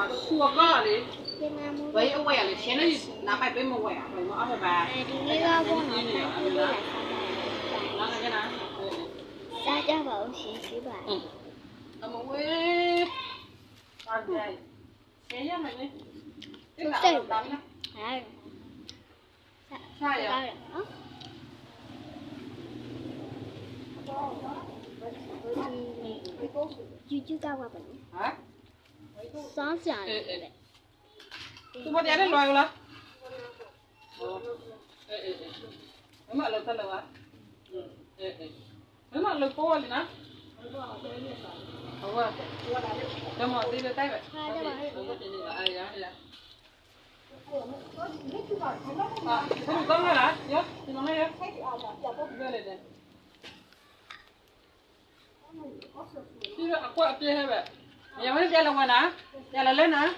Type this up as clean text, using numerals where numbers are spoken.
说个嘞，喂，我呀嘞，现在拿买杯么我呀，喂么二十八。ဒီနေ့ကပေါ့နော်ဖန်တီးလေးလာစားတာ拿个呢？စားကြပါဦးရှင်ရှိပါ嗯，那么喂，啊对，谁呀妹妹？这打打呢？ဟာ啥呀？နော်ဒီကျူကပါပါ啊？စောင်းစရာလေသူမတရားနဲ့လွယ်လားမမလောက်တယ်လားမမလောက်ပေါ်လေနော်ဟုတ်ပါဓမ္မသေးတဲ့တိုက်ပဲဟုတ်တယ်အာရရဟုတ်ကောင်းလားရောဒီမလေးရဖိုက်အောင်ကြောက်တော့ပြလေတယ်ဒီကအကွက်အပြည့်ဟဲ့ပဲညမလေးပြလောက်မလားပြလာလဲနော်